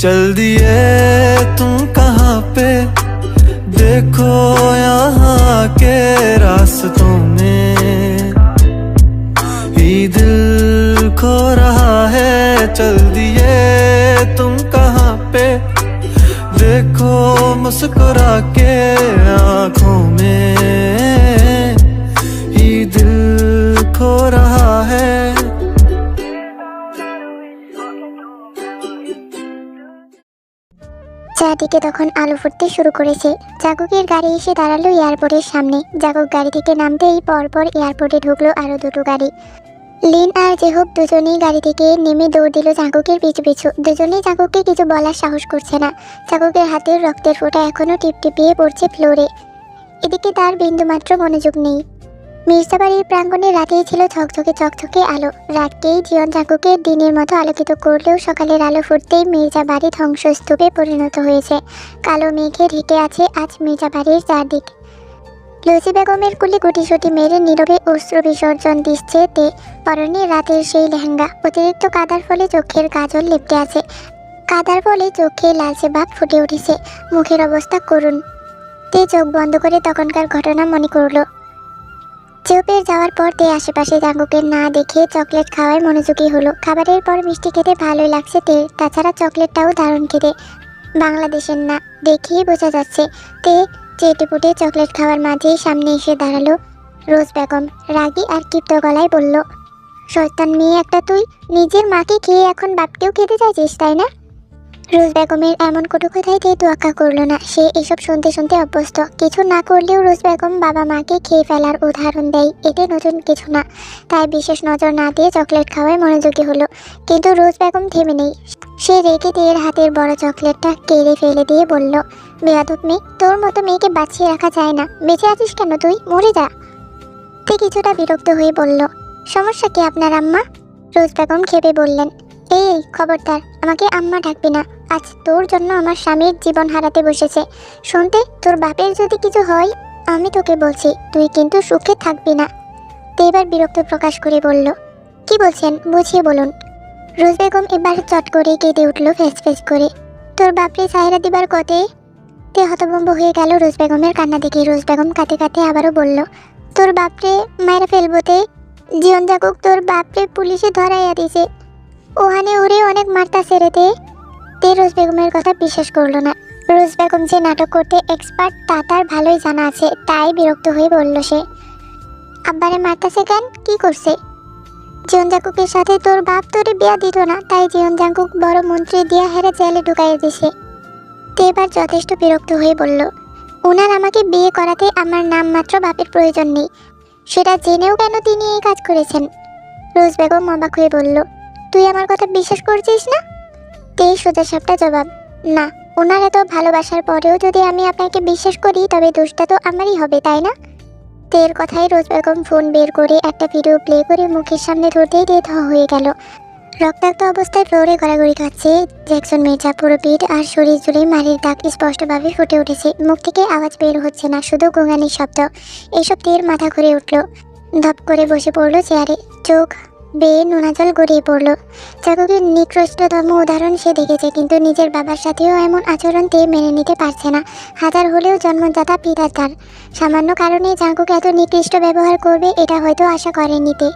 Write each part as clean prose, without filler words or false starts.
चल दिए तुम कहाँ पे, देखो यहाँ के रास्तों में ही दिल खो रहा है। चल दिए तुम कहाँ पे, देखो मुस्कुरा के आँखों में ही दिल खो रहा है। চারদিকে তখন আলো ফুটতে শুরু করেছে। জাগুকের গাড়ি এসে দাঁড়ালো এয়ারপোর্টের সামনে। জাগুক গাড়ি থেকে নামতেই পরপর এয়ারপোর্টে ঢুকলো আরো দুটো গাড়ি। লিন আর জেহব দুজনেই গাড়ি থেকে নেমে দৌড় দিল জাগুকের পিছু পিছু। দুজনেই জাগুককে কিছু বলার সাহস করছে না। জাগুকের হাতের রক্তের ফোঁটা এখনো টিপটিপিয়ে পড়ছে ফ্লোরে। এদিকে তার বিন্দুমাত্র মনোযোগ নেই। মির্জাবাড়ির প্রাঙ্গণে রাতেই ছিল ঝকঝকে চকচকে আলো। রাতকেই জীবন জাগুকের দিনের মতো আলোকিত করলেও সকালের আলো ফুটতেই মির্জাবাড়ি ধ্বংসস্তূপে পরিণত হয়েছে। কালো মেঘে ঢেকে আছে আজ মির্জাবাড়ির চারদিক। লুচি বেগমের কুলি গুটিসুটি মেরে নীরবে অশ্রু বিসর্জন দিচ্ছে তে। পরনে রাতের সেই লেহেঙ্গা, অতিরিক্ত কাদার ফলে চোখের কাজল লেপটে আছে। কাদার ফলে চোখে লালচে ভাব ফুটে উঠেছে, মুখের অবস্থা করুণ। তে চোখ বন্ধ করে তখনকার ঘটনা মনে করল। চেউপের যাওয়ার পর তে আশেপাশে জাগুকের না দেখে চকলেট খাওয়ায় মনোযোগী হলো। খাবারের পর মিষ্টি খেতে ভালোই লাগছে তে, তাছাড়া চকলেটটাও দারুণ খেতে, বাংলাদেশের না দেখেই বোঝা যাচ্ছে। তে চেটেপুটে চকলেট খাওয়ার মাঝেই সামনে এসে দাঁড়ালো রোজ বেগম। রাগী আর ক্ষিপ্ত গলায় বলল, শয়তান মেয়ে একটা তুই, নিজের মাকে খেয়ে এখন বাপকেও খেতে চাইছিস তাই না? রোজ বেগমের এমন কটু কথায় তে তোয়াক্কা করলো না। সে এসব শুনতে শুনতে অভ্যস্ত। কিছু না করলেও রোজ বেগম বাবা মাকে খেয়ে ফেলার উদাহরণ দেয়, এতে নতুন কিছু না। তাই বিশেষ নজর না দিয়ে চকলেট খাওয়ায় মনোযোগী হলো। কিন্তু রোজ বেগম থেমে নেই। সে রেগে তের হাতের বড় চকলেটটা কেড়ে ফেলে দিয়ে বলল, বেয়াদব মেয়ে, তোর মতো মেয়েকে বাঁচিয়ে রাখা যায় না। বেঁচে আছিস কেন তুই? মরে যা। তে কিছুটা বিরক্ত হয়ে বলল, সমস্যা কি আপনার আম্মা? রোজ বেগম খেপে বললেন, এই খবরদার, আমাকে আম্মা ডাকবি না। আজ তোর জন্য আমার স্বামীর জীবন হারাতে বসেছে। শুনতে, তোর বাপের যদি কিছু হয়, আমি তোকে বলছি তুই কিন্তু সুখে থাকবি না। তে এবার বিরক্ত প্রকাশ করে বলল, কি বলছেন বুঝিয়ে বলুন। রোজ বেগম এবার চট করে কেঁদে উঠল ফেস ফেস করে। তোর বাপরে সাহেরা দিবার কতে? তে হতভম্ব হয়ে গেল রোজ বেগমের কান্না দেখে। রোজ বেগম কাঁদতে কাঁদতে আবারও বলল, তোর বাপরে মায়েরা ফেলবোতে, জীবন জাগুক তোর বাপরে পুলিশে ধরাইয়া দিছে, ওখানে ওরে অনেক মারতাছে রে। তে রোজ বেগমের কথা বিশ্বাস করলো না। রোজ বেগম যে নাটক করতে এক্সপার্ট তা তার ভালোই জানা আছে, তাই বিরক্ত হয়ে বলল সে, আব্বারে মারতাছে কেন? কি করছে? জীবন জাগুকের সাথে তোর বাপ তোরে বিয়া দিত না, তাই জীবন জাগুক বড় মন্ত্রী দিয়া হেরে জেলে ঢুকাইয়া দিছে। তে এবার যথেষ্ট বিরক্ত হয়ে বলল, ওনার আমাকে বিয়ে করাতে আমার নাম মাত্র বাপের প্রয়োজন নেই, সেটা জেনেও কেন তিনি এই কাজ করেছেন? রোজ বেগম অবাক হয়ে বলল, তুই আমার কথা বিশ্বাস করছিস না? তে সোজা সাপটা জবাব, না, ওনার এত ভালোবাসার পরেও যদি আমি আপনাকে বিশ্বাস করি তবে দোষটা তো আমারই হবে তাই না? তের কথায় রোজ বেগম ফোন বের করে একটা ভিডিও প্লে করে মুখের সামনে ধরতেই তে থ হয়ে গেল। রক্তাক্ত অবস্থায় ফ্লোরে গড়াগড়ি খাচ্ছে জ্যাকসন মির্জা। পুরো পিঠ আর শরীর জুড়ে মারির দাগ স্পষ্টভাবে ফুটে উঠেছে। মুখ থেকে আওয়াজ বের হচ্ছে না, শুধু গোঙানির শব্দ। এইসব তীর মাথা ঘুরে উঠল। ধপ করে বসে পড়লো চেয়ারে, চোখ বেয়ে নোনা জল গড়িয়ে পড়ল। জাগুকের নিকৃষ্টতম উদাহরণ সে দেখেছে, কিন্তু নিজের বাবার সাথেও এমন আচরণ তে মেনে নিতে পারছে না। হাজার হলেও জন্মদাতা পিতা তার। সামান্য কারণে জাগুক এত নিকৃষ্ট ব্যবহার করবে এটা হয়তো আশা করেনি তে।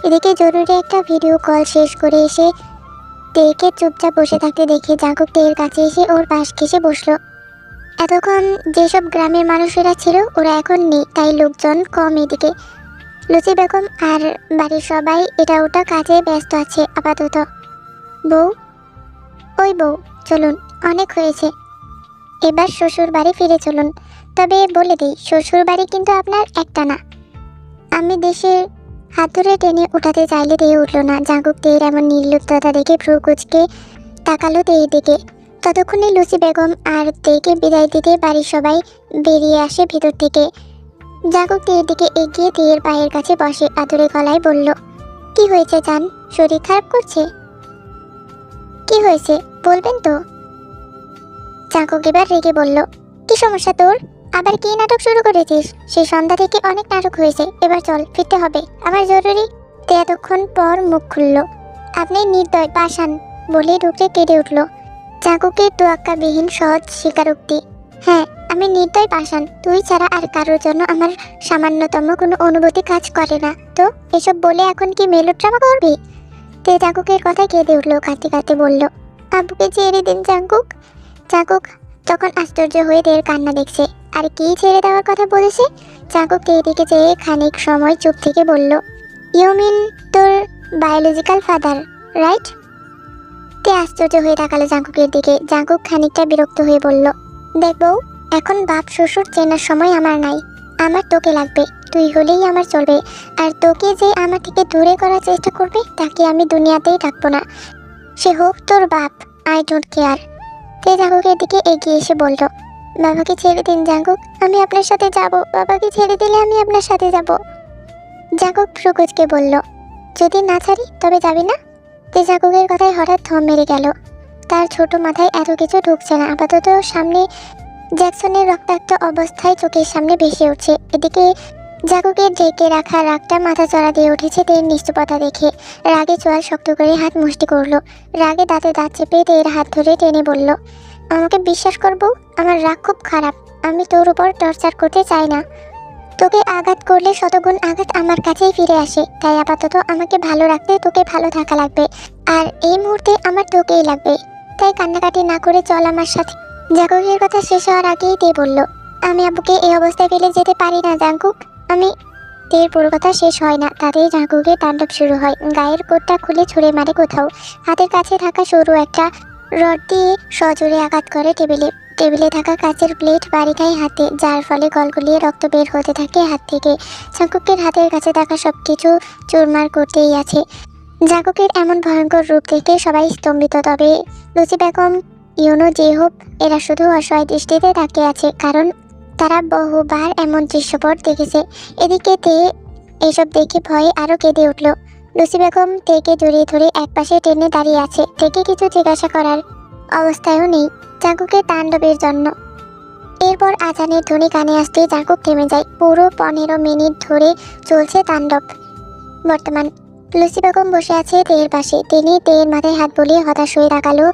এদিকে জরুরি একটা ভিডিও কল শেষ করে এসে তেকে চুপচাপ বসে থাকতে দেখে জাগুক তের কাছে এসে ওর পাশ ঘেঁষে বসলো। এতক্ষণ যেসব গ্রামের মানুষেরা ছিল ওরা এখন নেই, তাই লোকজন কম এদিকে। লুচি বেগম আর বাড়ির সবাই এটা ওটা কাজে ব্যস্ত আছে আপাতত। বউ, ওই বউ, চলুন, অনেক হয়েছে, এবার শ্বশুর বাড়ি ফিরে চলুন। তবে বলে দিই, শ্বশুর বাড়ি কিন্তু আপনার একটা না। আমি দেশের হাত ধরে টেনে উঠাতে চাইলে দিয়ে উঠল না। জাগুক তের এমন নির্লিপ্ততা দেখে ভ্রু কুচকে তাকালো তের দিকে। ততক্ষণে লুচি বেগম আর তেকে বিদায় দিতে বাড়ির সবাই বেরিয়ে আসে ভিতর থেকে। জাগুক তের দিকে এগিয়ে তের পায়ের কাছে বসে আদুরে গলায় বলল, কি হয়েছে জান? শরীর খারাপ করছে? কি হয়েছে বলবেন তো? জাগুক এবার রেগে বলল, কি সমস্যা তোর? আবার কি নাটক শুরু করেছিস? সেই সন্ধ্যা থেকে অনেক নাটক হয়েছে, এবার চল, ফিরতে হবে, আমার জরুরি। তে এতক্ষণ পর মুখ খুলল। আপনি নির্দয় পাষাণ বলে ঢুকলে কেঁদে উঠল। জাঙ্কুকের তোয়াক্কাবিহীন সহজ স্বীকারোক্তি। হ্যাঁ, আমি নির্দয় পাষাণ, তুই ছাড়া আর কারোর জন্য আমার সামান্যতম কোনো অনুভূতি কাজ করে না। তো এসব বলে এখন কি মেলোড্রামা করবি? তে জাঙ্কুকের কথায় কেঁদে উঠলো, কাঁদতে কাঁদতে বলল, আব্বুকে ছেড়ে দিন জাঙ্কুক। জাঙ্কুক তখন আশ্চর্য হয়ে তের কান্না দেখছে। আর কি ছেড়ে দেওয়ার কথা বলেছে? জাঙ্কুক তের দিকে চেয়ে খানিক সময় চুপ থেকে বলল, ইউ মিন তোর বায়োলজিক্যাল ফাদার, রাইট? তে আশ্চর্য হয়ে তাকালো জাঙ্কুকের দিকে। জাঙ্কুক খানিকটা বিরক্ত হয়ে বলল, দেখ বউ, এখন বাপ শ্বশুর চেনার সময় আমার নাই। আমার তোকে লাগবে, তুই হলেই আমার চলবে। আর তোকে যে আমার থেকে দূরে করার চেষ্টা করবে তাকে আমি দুনিয়াতেই রাখবো না, সে হোক তোর বাপ। I don't care. তে জাঙ্কুকের দিকে এগিয়ে এসে বলল, বাবাকে ছেড়ে দিন জাঙ্কুক, আমি আপনার সাথে যাব। বাবাকে ছেড়ে দিলে আমি আপনার সাথে যাব। জাঙ্কুক প্রকুজকে বলল, যদি না ছাড়ি তবে যাবি না? তে জাঙ্কুকের কথায় হঠাৎ থম মেরে গেল। তার ছোট মাথায় এত কিছু ঢুকছে না। আপাতত সামনে জ্যাকসনের রক্তাক্ত অবস্থায় চোখের সামনে ভেসে উঠছে। এদিকে জাঙ্কুকের ঢেকে রাখা রাগটা মাথা চড়া দিয়ে উঠেছে তের নিশ্চুপতা দেখে। রাগে চোয়াল শক্ত করে হাত মুষ্টি করলো। রাগে দাঁতে দাঁত চেপে তের হাত ধরে টেনে বলল, আমাকে বিশ্বাস করবো, আমার রাগ খুব খারাপ। আমি তোর উপর টর্চার করতে চাই না। তোকে আঘাত করলে শতগুণ আঘাত আমার কাছেই ফিরে আসে। তাই আপাতত আমাকে ভালো রাখতে তোকে ভালো থাকা লাগবে। আর এই মুহূর্তে আমার তোকেই লাগবে। তাই কান্নাকাটি না করে চল আমার সাথে। জাঙ্কুকের কথা শেষ হওয়ার আগেই তে বলল, আমি আব্বুকে এই অবস্থায় ফেলে যেতে পারি না জাঙ্কুক। আমি তের পুরো কথা শেষ হয় না, তাতেই জাঙ্কুকের তাণ্ডব শুরু হয়। গায়ের কোটটা খুলে ছুঁড়ে মারে কোথাও। হাতের কাছে থাকা সরু একটা রড দিয়ে সজোরে আঘাত করে টেবিলে। টেবিলে থাকা কাচের প্লেট বাড়ি খায় হাতে, যার ফলে গলগলিয়ে রক্ত বের হতে থাকে হাত থেকে। জাঙ্কুকের হাতের কাছে থাকা সব কিছু চুরমার করতেই আছে। জাঙ্কুকের এমন ভয়ঙ্কর রূপ দেখে সবাই স্তম্ভিত। তবে লুসি বেগম, ইউনো, জেহব এরা শুধু অসহায় দৃষ্টিতে তাকিয়ে আছে, কারণ তারা বহুবার এমন দৃশ্যপট দেখেছে। এদিকে তে এসব দেখে ভয়ে আরও কেঁদে উঠল। লুসি বেগম তেকে জড়িয়ে ধরে একপাশে টেনে দাঁড়িয়ে আছে। তেকে কিছু জিজ্ঞাসা করার অবস্থায়ও নেই জাঙ্কুকের তাণ্ডবের জন্য। এরপর আজানের ধ্বনি কানে আসতেই জাঙ্কুক থেমে যায়। পুরো 15 মিনিট ধরে চলছে তাণ্ডব। বর্তমান লুসি বেগম বসে আছে তের পাশে। তিনি তের মাথায় হাত বুলিয়ে হতাশ হয়ে তাকালো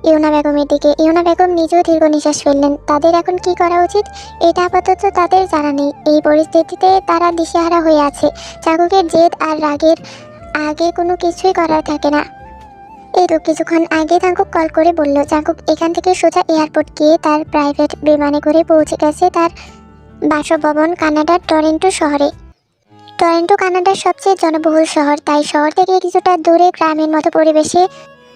ইউনা বেগমের দিকে। ইউনা বেগম নিজেও দীর্ঘ নিঃশ্বাস ফেললেন। তাদের এখন কি করা উচিত এটা আপাতত তাদের জানা নেই। এই পরিস্থিতিতে তারা দিশেহারা হয়ে আছে। জাঙ্কুকের জেদ আর রাগের আগে কোনো কিছুই করার থাকে না। এই তো কিছুক্ষণ আগে জাঙ্কুক কল করে বলল জাঙ্কুক এখান থেকে সোজা এয়ারপোর্ট গিয়ে তার প্রাইভেট বিমানে করে পৌঁছে গেছে তার বাসভবন কানাডার টরেন্টো শহরে। টরেন্টো কানাডার সবচেয়ে জনবহুল শহর, তাই শহর থেকে কিছুটা দূরে গ্রামের মতো পরিবেশে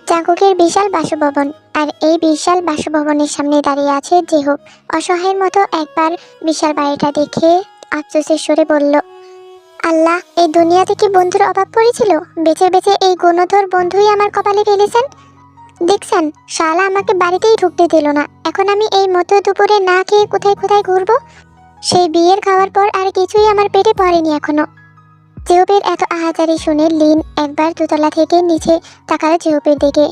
জাঙ্কুকের বিশাল বাসভবন। আর এই বিশাল বাসভবনের সামনে দাঁড়িয়ে আছে জেহব। অসহায়ের মতো একবার বিশাল বাড়িটা দেখে আফসোসের সুরে বলল, আল্লাহ, এই দুনিয়াতে কি বন্ধুর অভাব পড়েছিল? বেঁচে বেঁচে এই গুণধর বন্ধুই আমার কপালে ফেলেছেন। দেখছেন, শালা আমাকে বাড়িতেই ঢুকতে দিল না। এখন আমি এই মতো দুপুরে না খেয়ে কোথায় কোথায় ঘুরবো? সেই বিয়ের খাওয়ার পর আর কিছুই আমার পেটে পড়েনি এখনো। জেহবের এত আহাজারি শুনে লিন একবার দোতলা থেকে নিচে তাকালো জেহবের দিকে।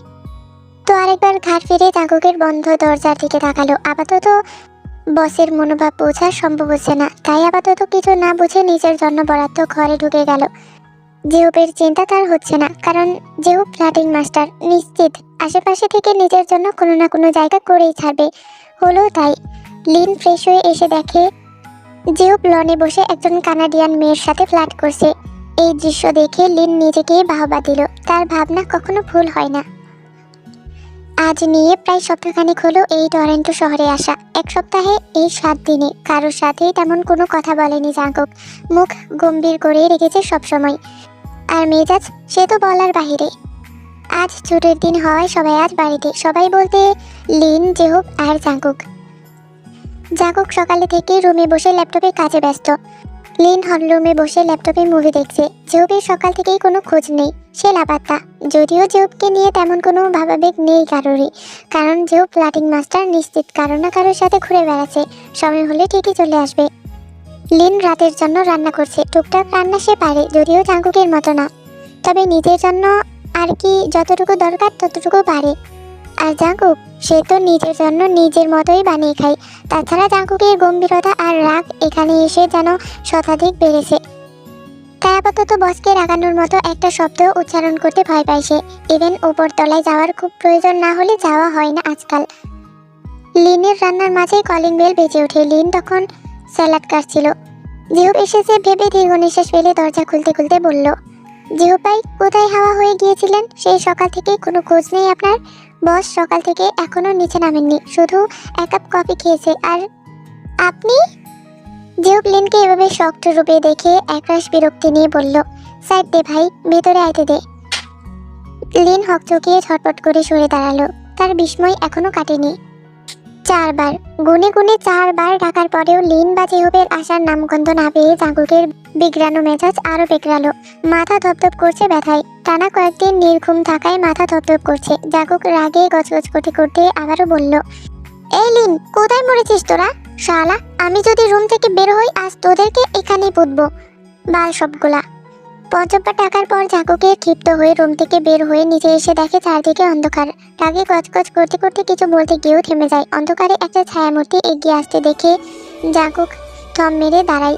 তো আরেকবার ঘাট ফিরে জাঙ্কুকের বন্ধ দরজার দিকে তাকালো। আপাতত বসের মনোভাব বোঝা সম্ভব হচ্ছে না, তাই আপাতত কিছু না বুঝে নিজের জন্য বরাদ্দ ঘরে ঢুকে গেল। জেহবের চিন্তা তার হচ্ছে না, কারণ জেহব ফ্ল্যাটিং মাস্টার। নিশ্চিত আশেপাশে থেকে নিজের জন্য কোনো না কোনো জায়গা করেই ছাড়বে। হলো তাই। লিন ফ্রেশ হয়ে এসে দেখে জেহব লনে বসে একজন কানাডিয়ান মেয়ের সাথে ফ্ল্যাট করছে। এই দৃশ্য দেখে লিন নিজেকেই বাহবা দিল। তার ভাবনা কখনো ভুল হয় না। আজ নিয়ে প্রায় সপ্তাহখানেক হলো এই টরেন্টো শহরে আসা। এক সপ্তাহে এই 7 দিনে কারোর সাথেই তেমন কোনো কথা বলেনি জাঙ্কুক। মুখ গম্ভীর করে রেখেছে সবসময়। আর মেজাজ সে তো বলার বাহিরে। আজ ছুটির দিন হওয়ায় সবাই আজ বাড়িতে। সবাই বলতে লিন, জেহব আর জাঙ্কুক। জাঙ্কুক সকালে থেকে রুমে বসে ল্যাপটপে কাজে ব্যস্ত। লিন হলরুমে বসে ল্যাপটপে মুভি দেখছে। জেহবের সকাল থেকেই কোনো খোঁজ নেই, সে লাপাত্তা। যদিও জেহবকে নিয়ে তেমন কোনো ভাবাবেগ নেই কারোরই, কারণ জেহব ফ্ল্যাটিং মাস্টার। নিশ্চিত কারো না কারোর সাথে ঘুরে বেড়াচ্ছে। সময় হলে ঠিকই চলে আসবে। লিন রাতের জন্য রান্না করছে। টুকটাক রান্না সে পারে, যদিও জাঙ্কুকের মতো না। তবে নিজের জন্য আর কি যতটুকু দরকার ততটুকু পারে। আর জাঙ্কুক, সে তো নিজের জন্য নিজের মতোই বানিয়ে খায়। তাছাড়া জাঙ্কুকের গম্ভীরতা আর রাগ এখানে এসে যেন শতাধিক বেড়েছে। তাই আপাতত বসকে রাগানোর মতো একটা শব্দ উচ্চারণ করতে ভয় পায় সে। ইভেন উপর তলায় যাওয়ার খুব প্রয়োজন না হলে যাওয়া হয় না আজকাল। লিনের রান্নার মাঝে কলিং বেল বেজে ওঠে। লিন তখন স্যালাড কাটছিল। জিহুব এসেছে ভেবে দীর্ঘ নিঃশ্বাস ফেলে দরজা খুলতে খুলতে বলল, জিহুব ভাই কোথায় হাওয়া হয়ে গিয়েছিলেন? সেই সকাল থেকে কোনো খোঁজ নেই আপনার। বস সকাল থেকে এখনো নিচে নামেননি, শুধু এক কাপ কফি খেয়েছে। আর আপনি? জিহুব লিনকে এভাবে শক্ত রূপে দেখে একরাশ বিরক্তি নিয়ে বলল, সাইড দে ভাই, ভেতরে আইতে দে। লিন হকচকিয়ে ছটপট করে সরে দাঁড়ালো। তার বিস্ময় এখনো কাটেনি। 4 বার গুনে গুনে 4 বার ডাকার পরেও লিন বা জিহুবের আসার নামগন্ধ না পেয়ে জাগুকের বিগড়ানো মেজাজ আরো বেগড়ালো। মাথা ধপধপ করছে ব্যথায়। টানা কয়েকদিন নির্ঘুম থাকায় মাথা ধপধপ করছে। জাগুক রাগে গজগজ করতে করতে আবারও বলল, এই লিন, কোথায় মরেছিস তোরা? শালা, আমি যদি রুম থেকে বের হই আজ তোদেরকে এখানেই পুঁতবো, বাল সবগুলা। 5 বার ডাকার পর জাগুকে ক্ষিপ্ত হয়ে রুম থেকে বের হয়ে নিচে এসে দেখে চারদিকে অন্ধকার। রাগে গজগজ করতে করতে কিছু বলতে গিয়েও থেমে যায়। অন্ধকারে একটা ছায়ামূর্তি এগিয়ে আসতে দেখে জাগুক থম মেরে দাঁড়ায়।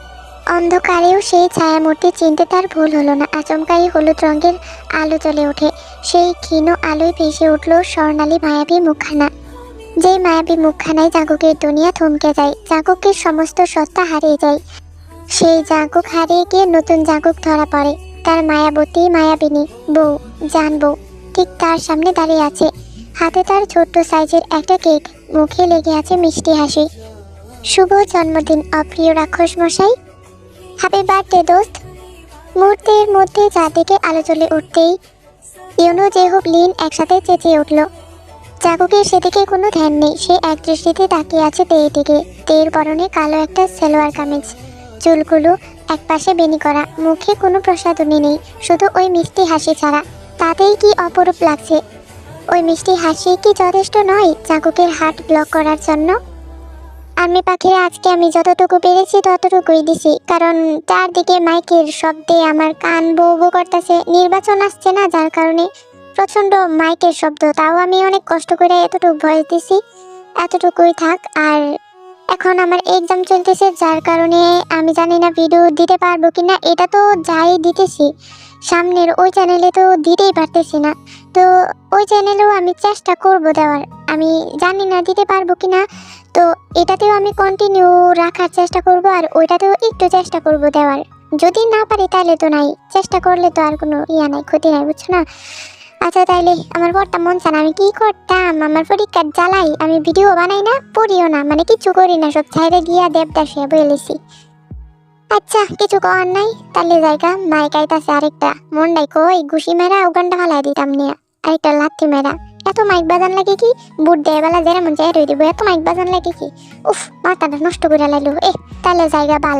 অন্ধকারেও সেই ছায়ামূর্তি চিনতে তার ভুল হলো না। আচমকাই হলুদ রঙের আলো জ্বলে ওঠে। সেই ক্ষীণ আলোয় ভেসে উঠল স্বর্ণালী মায়াবী মুখখানা। যেই মায়াবী মুখখানায় জাগুকের দুনিয়া থমকে যায়। জাগুকের সমস্ত সত্তা হারিয়ে যায়। সেই জাগুক হারিয়ে গিয়ে নতুন জাগুক ধরা পড়ে। তার মায়াবতী মায়াবিনী বউ, জান বউ, ঠিক তার সামনে দাঁড়িয়ে আছে। হাতে তার ছোট্ট সাইজের একটা কেক, মুখে লেগে আছে মিষ্টি হাসি। শুভ জন্মদিন অপ্রিয় রাক্ষস মশাই, হ্যাপি বার্থডে দোস্ত। মুহূর্তের মধ্যে চারদিকে আলো জ্বলে উঠতেই ইউনো জেহুব লিন একসাথে চেঁচিয়ে উঠল। জাগুকের সেদিকে কোনো ধ্যান নেই। সে এক দৃষ্টিতে তাকিয়ে আছে তেয়ের দিকে। তেয়ের পরনে কালো একটা সালোয়ার কামিজ, চুলগুলো একপাশে বেনি করা, মুখে কোনো প্রসাধনী নেই, শুধু ওই মিষ্টি হাসি ছাড়া। তাতেই কি অপরূপ লাগছে। ওই মিষ্টি হাসি কি যথেষ্ট নয় জাগুকের হার্ট ব্লক করার জন্য? আমি পাখিরা আজকে আমি যতটুকু পেরেছি ততটুকুই দিছি, কারণ চারদিকে মাইকের শব্দে আমার কান বউ বউ করতেছে। নির্বাচন আসছে না, যার কারণে প্রচণ্ড মাইকের শব্দ। তাও আমি অনেক কষ্ট করে এতটুকু ভয়েস দিছি। এতটুকুই থাক। আর এখন আমার এক্সাম চলতেছে, যার কারণে আমি জানি না ভিডিও দিতে পারবো কিনা। এটা তো যাই দিতেছি সামনের ওই চ্যানেলে তো দিতেই পারতেছি না, তো ওই চ্যানেলেও আমি চেষ্টা করব দেওয়ার। আমি জানি না দিতে পারবো কিনা, তো এটাতেও আমি কন্টিনিউ রাখার চেষ্টা করব, আর ওইটাতেও একটু চেষ্টা করব দেওয়ার। যদি না পারি তাহলে তো নাই, চেষ্টা করলে তো আর কোনো নাই, ক্ষতি নাই, বুঝছো না? আচ্ছা তাইলে আমার পড়তাম মন চান, আমি কি করতাম? আমার পরীক্ষার জ্বালাই আমি ভিডিও বানাই না, পড়িও না, মানে কিছু করি না, সব ছাইরে গিয়া দেবদাসে বলেছি। আচ্ছা কিছু করার নাই, তাহলে জায়গা মাইক আইতাছে আরেকটা। মন্ডাই কই ঘুষি মেরা উগানটা ফালাই দিতাম নিয়ে, আরেকটা লাথি মেরা। এত মাইক বাজান লাগে কি? বুট দেয় বেলা যেমন চাই রই দিব, এত মাইক বাজান লাগে কি? উফ, মাথাটা নষ্ট করে লাইলো। তাহলে জায়গা বাল।